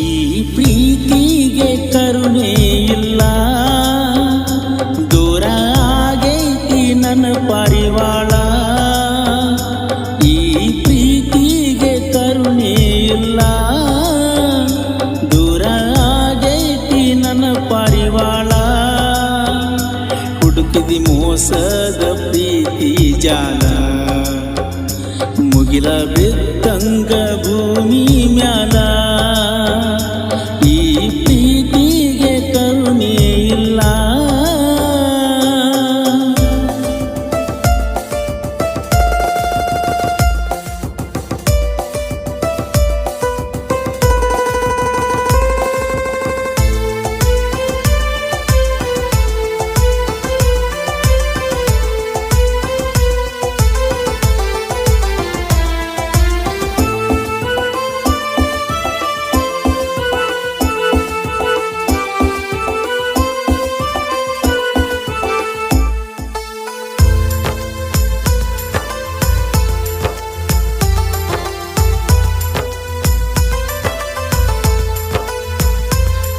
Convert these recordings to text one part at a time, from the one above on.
ಈ ಪ್ರೀತಿಗೆ ಕರುಣೆ ಇಲ್ಲ, ದೂರ ಆಗೈತಿ ನನ್ನ ಪಾರಿವಾಳ. ಈ ಪ್ರೀತಿಗೆ ಕರುಣೆ ಇಲ್ಲ, ದೂರ ಆಗೈತಿ ನನ್ನ ಪಾರಿವಾಳ. ಹುಡುಕಿದಿ ಮೋಸದ ಪ್ರೀತಿ ಜಾಲ, ಮುಗಿಲ ಬಿದ್ದಂಗ ಭೂಮಿ ಮ್ಯಾಲ. ಈ ಪ್ರೀತಿಗೆ ಕರುಣೆ ಇಲ್ಲ.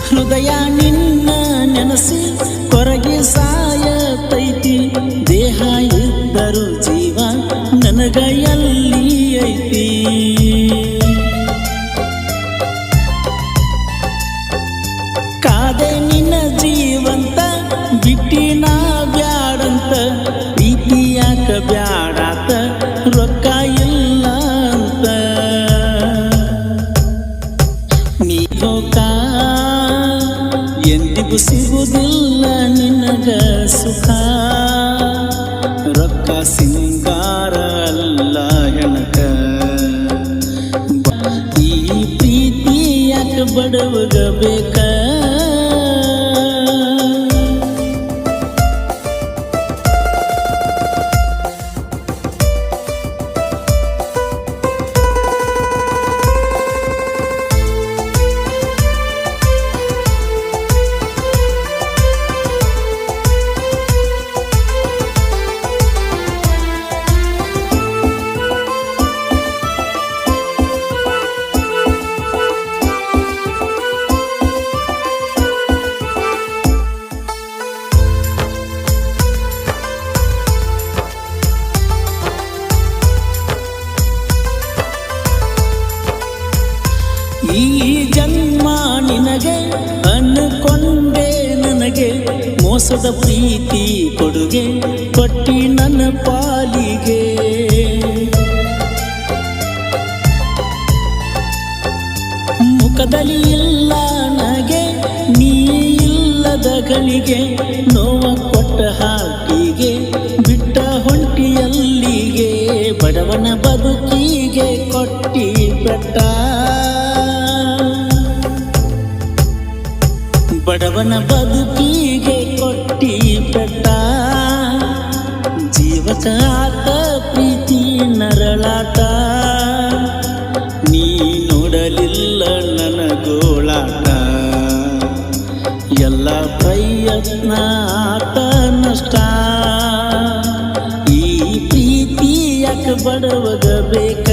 ಹೃದಯ ನಿನ್ನ ನೆನಸಿ ಕೊರಗಿ ಸಾಯತೈತಿ, ದೇಹ ಇದ್ದರು ಜೀವ ನನಗ ಎಲ್ಲಿ ಐತಿ. ಕಾದೆ ನಿನ್ನ ಜೀವಂತ ಬಿಟ್ಟಿನ ಬ್ಯಾಡಂತ, ಪ್ರೀತಿ ಯಾಕ ಬ್ಯಾಡಾತ ರೊಕ್ಕ ಇಲ್ಲ ಅಂತ. ನೀ ಲೋಕ ಎಂದಿಗೂ ಸಿಗುವುದಿಲ್ಲ ನಿನಗ ಸುಖ, ರೊಕ್ಕ ಸಿಂಗಾರ ಅಲ್ಲ ಹೆಣಕ. ಈ ಪ್ರೀತಿ ಯಾಕೆ ಬಡವಗ ಬೇಕ. ಈ ಜನ್ಮ ನಿನಗೆ ಅನ್ಕೊಂಡೆ ನನಗೆ, ಮೋಸದ ಪ್ರೀತಿ ಕೊಡುಗೆ ಕೊಟ್ಟಿ ನನ್ನ ಪಾಲಿಗೆ. ಮುಖದಲ್ಲಿ ಇಲ್ಲ ನನಗೆ ನೀ ಇಲ್ಲದ ಗಳಿಗೆ, ನೋವ ಕೊಟ್ಟ ಹಾಕಿಗೆ ಬಿಟ್ಟ ಹೊಂಟಿಯಲ್ಲಿಗೆ. ಬಡವನ ಬದುಕಿಗೆ ಕೊಟ್ಟಿ ಬೆಟ್ಟ, ಬಡವನ ಬದುಕಿಗೆ ಕೊಟ್ಟಿ ಬೆಟ್ಟ. ಜೀವಕ ಆತ ಪ್ರೀತಿ ನರಳಾಟ, ನೀ ನೋಡಲಿಲ್ಲ ನನ್ನ ಗೋಳಾಟ. ಎಲ್ಲ ಪ್ರಯತ್ನ ಆತ ನಷ್ಟ, ಈ ಪ್ರೀತಿ ಯಾಕೆ ಬಡವಗ ಬೇಕ.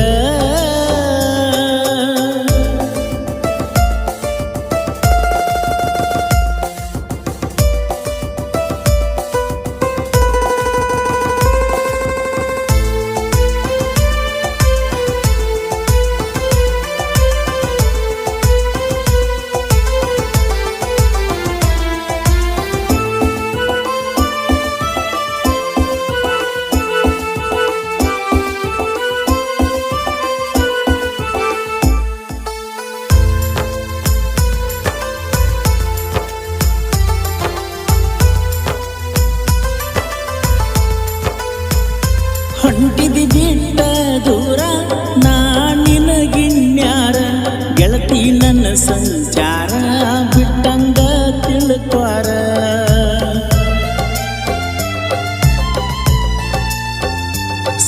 ಹೊಂಟಿದಿ ಬಿಟ್ಟ ದೂರ ನಾ ನಿನಗಿನ್ಯಾರ, ಗೆಳತಿ ನನ್ನ ಸಂಚಾರ ಬಿಟ್ಟಂಗ ತಿಳ್ಕ್ವಾರ.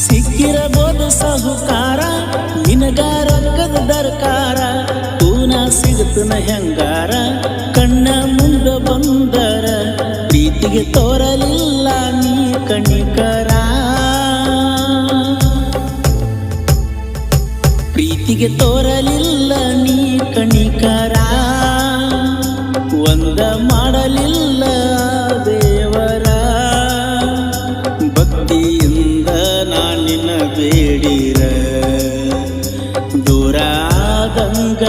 ಸಿಕ್ಕಿರಬಹುದು ಸಾಹುಕಾರ ನಿನಗ ರೊಕ್ಕದ ದರ್ಕಾರ, ಪೂನ ಸಿಗುತ್ತನ ಹೆಂಗಾರ ಕಣ್ಣ ಮುಂದ ಬಂದರ. ಪ್ರೀತಿಗೆ ತೋರಲಿಲ್ಲ ನೀ ಕಣಿಕರ, ಪ್ರೀತಿಗೆ ತೋರಲಿಲ್ಲ ನೀ ಕಣಿಕರ. ದೂರ ಆದಂಗ